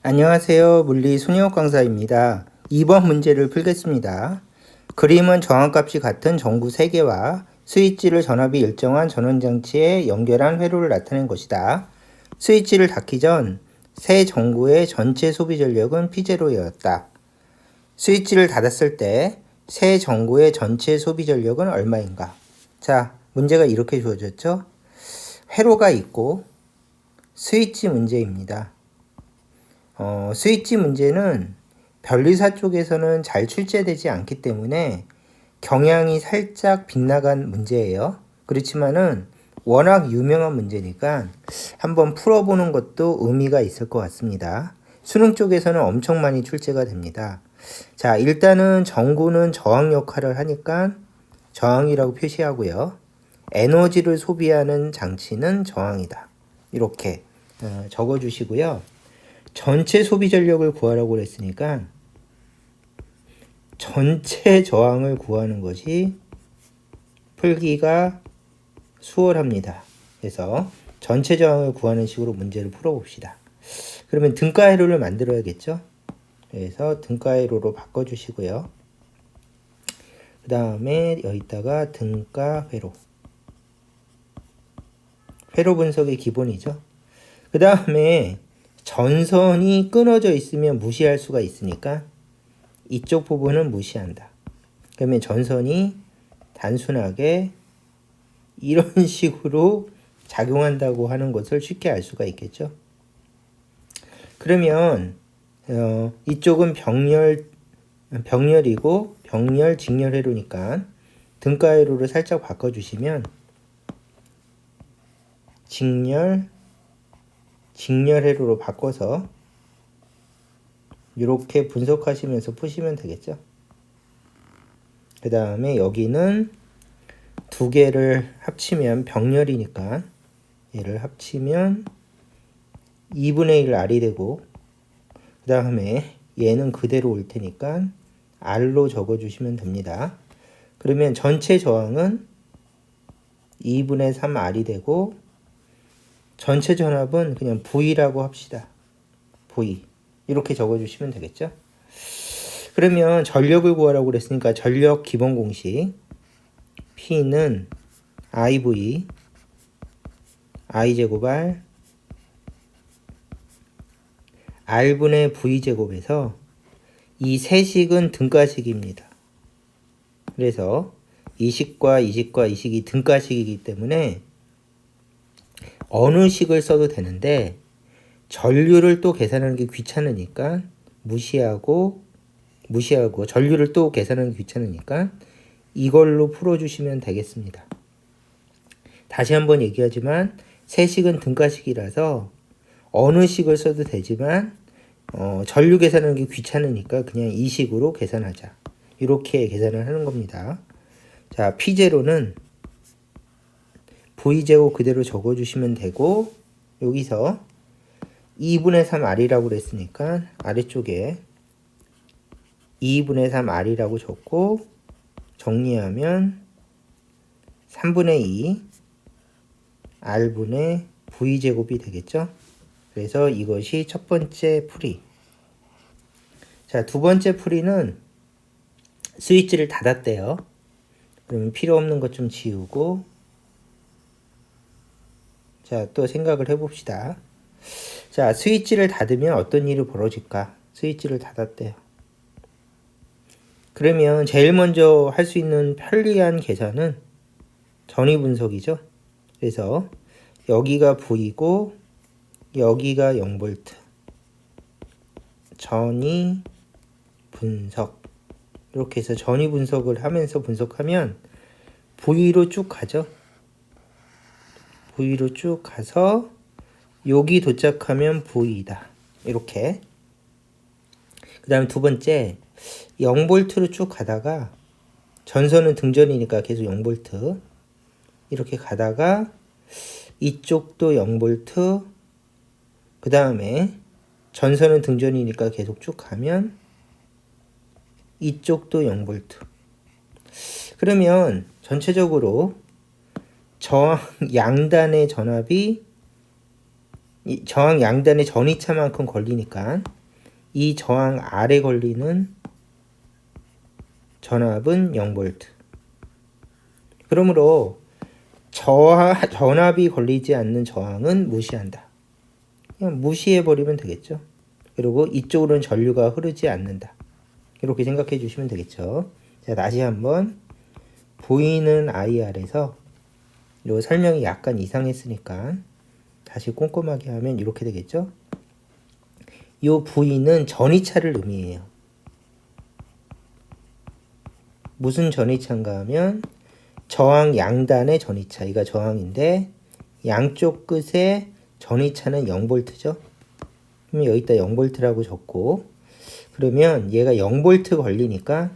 안녕하세요. 물리 손희옥 강사입니다. 2번 문제를 풀겠습니다. 그림은 저항값이 같은 전구 3개와 스위치를 전압이 일정한 전원장치에 연결한 회로를 나타낸 것이다. 스위치를 닫기 전 새 전구의 전체 소비 전력은 P0였다. 스위치를 닫았을 때 새 전구의 전체 소비 전력은 얼마인가? 자, 문제가 이렇게 주어졌죠? 회로가 있고 스위치 문제입니다. 스위치 문제는 변리사 쪽에서는 잘 출제되지 않기 때문에 경향이 살짝 빗나간 문제예요. 그렇지만은 워낙 유명한 문제니까 한번 풀어보는 것도 의미가 있을 것 같습니다. 수능 쪽에서는 엄청 많이 출제가 됩니다. 자, 일단은 전구는 저항 역할을 하니까 저항이라고 표시하고요. 에너지를 소비하는 장치는 저항이다. 이렇게 적어주시고요. 전체 소비 전력을 구하라고 그랬으니까 전체 저항을 구하는 것이 풀기가 수월합니다. 그래서 전체 저항을 구하는 식으로 문제를 풀어봅시다. 그러면 등가 회로를 만들어야겠죠? 그래서 등가 회로로 바꿔주시고요. 그 다음에 여기다가 등가 회로. 회로 분석의 기본이죠. 그 다음에 전선이 끊어져 있으면 무시할 수가 있으니까 이쪽 부분은 무시한다. 그러면 전선이 단순하게 이런 식으로 작용한다고 하는 것을 쉽게 알 수가 있겠죠. 그러면 이쪽은 병렬이고 병렬 직렬 회로니까 등가 회로를 살짝 바꿔주시면 직렬 회로로 바꿔서 이렇게 분석하시면서 푸시면 되겠죠. 그 다음에 여기는 두 개를 합치면 병렬이니까 얘를 합치면 2분의 1 R이 되고 그 다음에 얘는 그대로 올 테니까 R로 적어주시면 됩니다. 그러면 전체 저항은 2분의 3 R이 되고 전체 전압은 그냥 V라고 합시다. V. 이렇게 적어주시면 되겠죠. 그러면 전력을 구하라고 그랬으니까 전력 기본 공식 P는 IV I제곱 R R분의 V제곱에서 이 세식은 등가식입니다. 그래서 이식과 이식과 이식이 등가식이기 때문에 어느 식을 써도 되는데 전류를 또 계산하는 게 귀찮으니까 무시하고 전류를 또 계산하는 게 귀찮으니까 이걸로 풀어주시면 되겠습니다. 다시 한번 얘기하지만 세식은 등가식이라서 어느 식을 써도 되지만 전류 계산하는 게 귀찮으니까 그냥 이 식으로 계산하자. 이렇게 계산을 하는 겁니다. 자, P0는 V제곱 그대로 적어주시면 되고 여기서 2분의 3 R이라고 그랬으니까 아래쪽에 2분의 3 R이라고 적고 정리하면 3분의 2 R분의 V제곱이 되겠죠. 그래서 이것이 첫 번째 풀이. 자, 두 번째 풀이는 스위치를 닫았대요. 그러면 필요 없는 것 좀 지우고 자, 또 생각을 해봅시다. 자, 스위치를 닫으면 어떤 일이 벌어질까? 스위치를 닫았대요. 그러면 제일 먼저 할 수 있는 편리한 계산은 전위 분석이죠. 그래서 여기가 V고 여기가 0V. 전위 분석. 이렇게 해서 전위 분석을 하면서 분석하면 V로 쭉 가죠. V로 쭉 가서 여기 도착하면 V이다. 이렇게. 그 다음에 두 번째 0V로 쭉 가다가 전선은 등전이니까 계속 0V 이렇게 가다가 이쪽도 0V 그 다음에 전선은 등전이니까 계속 쭉 가면 이쪽도 0V. 그러면 전체적으로 저항 양단의 전압이 이 저항 양단의 전이차만큼 걸리니까 이 저항 아래 걸리는 전압은 0V. 그러므로 전압이 걸리지 않는 저항은 무시한다. 그냥 무시해버리면 되겠죠. 그리고 이쪽으로는 전류가 흐르지 않는다. 이렇게 생각해 주시면 되겠죠. 자, 다시 한번 보이는 IR에서 요 설명이 약간 이상했으니까 다시 꼼꼼하게 하면 이렇게 되겠죠. 요 V는 전이차를 의미해요. 무슨 전이차인가 하면 저항 양단의 전이차. 이가 저항인데 양쪽 끝에 전이차는 0V죠. 그럼 여기다 0V라고 적고, 그러면 얘가 0V 걸리니까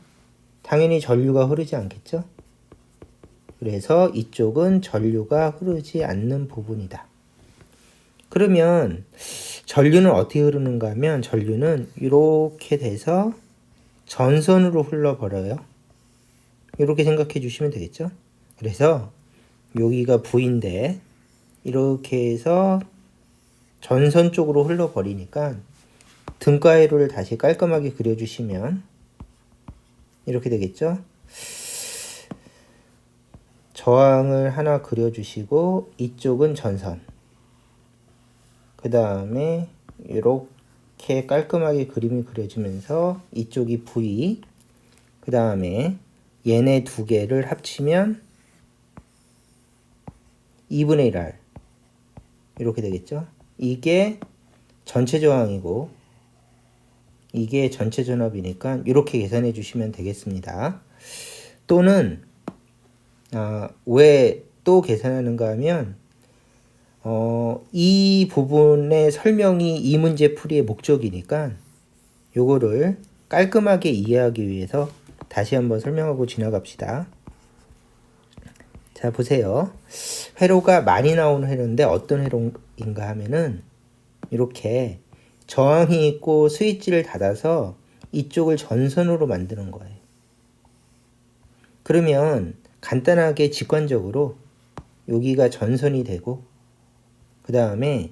당연히 전류가 흐르지 않겠죠. 그래서 이쪽은 전류가 흐르지 않는 부분이다. 그러면 전류는 어떻게 흐르는가 하면 전류는 이렇게 돼서 전선으로 흘러버려요. 이렇게 생각해 주시면 되겠죠. 그래서 여기가 V인데 이렇게 해서 전선 쪽으로 흘러버리니까 등가회로를 다시 깔끔하게 그려주시면 이렇게 되겠죠. 저항을 하나 그려주시고 이쪽은 전선, 그 다음에 이렇게 깔끔하게 그림이 그려지면서 이쪽이 V, 그 다음에 얘네 두 개를 합치면 2분의 1R 이렇게 되겠죠. 이게 전체 저항이고 이게 전체 전압이니까 이렇게 계산해 주시면 되겠습니다. 또는 왜 또 계산하는가 하면 이 부분의 설명이 이 문제 풀이의 목적이니까 요거를 깔끔하게 이해하기 위해서 다시 한번 설명하고 지나갑시다. 자, 보세요. 회로가 많이 나오는 회로인데 어떤 회로인가 하면은 이렇게 저항이 있고 스위치를 닫아서 이쪽을 전선으로 만드는 거예요. 그러면 간단하게 직관적으로 여기가 전선이 되고 그 다음에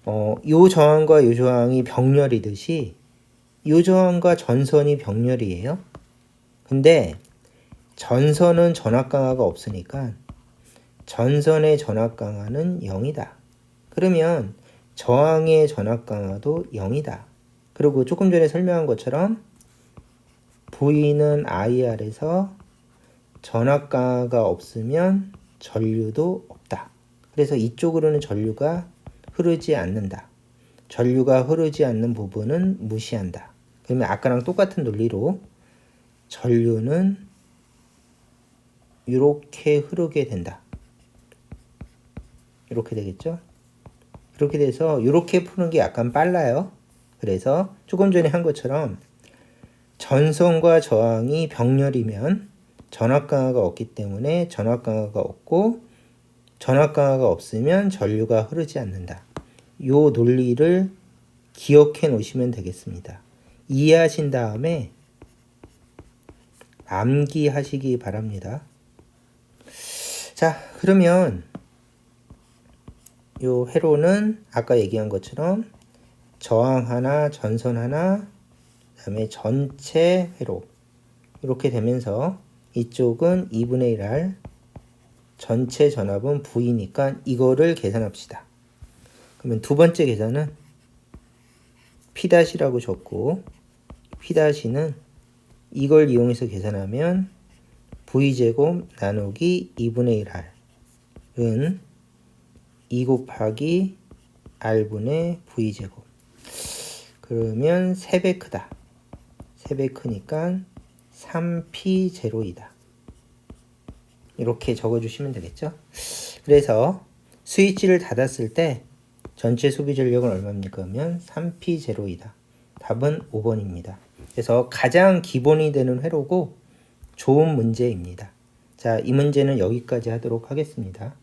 요 저항과 요 저항이 병렬이듯이 요 저항과 전선이 병렬이에요. 근데 전선은 전압 강화가 없으니까 전선의 전압 강화는 0이다. 그러면 저항의 전압 강화도 0이다. 그리고 조금 전에 설명한 것처럼 V는 IR에서 전압 강화가 없으면 전류도 없다. 그래서 이쪽으로는 전류가 흐르지 않는다. 전류가 흐르지 않는 부분은 무시한다. 그러면 아까랑 똑같은 논리로 전류는 이렇게 흐르게 된다. 이렇게 되겠죠? 그렇게 돼서 이렇게 푸는 게 약간 빨라요. 그래서 조금 전에 한 것처럼 전선과 저항이 병렬이면 전압 강화가 없기 때문에 전압 강화가 없고 전압 강화가 없으면 전류가 흐르지 않는다. 이 논리를 기억해 놓으시면 되겠습니다. 이해하신 다음에 암기하시기 바랍니다. 자, 그러면 요 회로는 아까 얘기한 것처럼 저항 하나, 전선 하나, 그 다음에 전체 회로 이렇게 되면서 이쪽은 2분의 1R, 전체 전압은 V니까 이거를 계산합시다. 그러면 두 번째 계산은 P'라고 적고 P'는 이걸 이용해서 계산하면 V제곱 나누기 2분의 1R은 2 곱하기 R분의 V제곱. 그러면 3배 크다. 3배 크니까 3P0이다. 이렇게 적어주시면 되겠죠. 그래서 스위치를 닫았을 때 전체 소비 전력은 얼마입니까? 그러면 3P0이다. 답은 5번입니다. 그래서 가장 기본이 되는 회로고 좋은 문제입니다. 자, 이 문제는 여기까지 하도록 하겠습니다.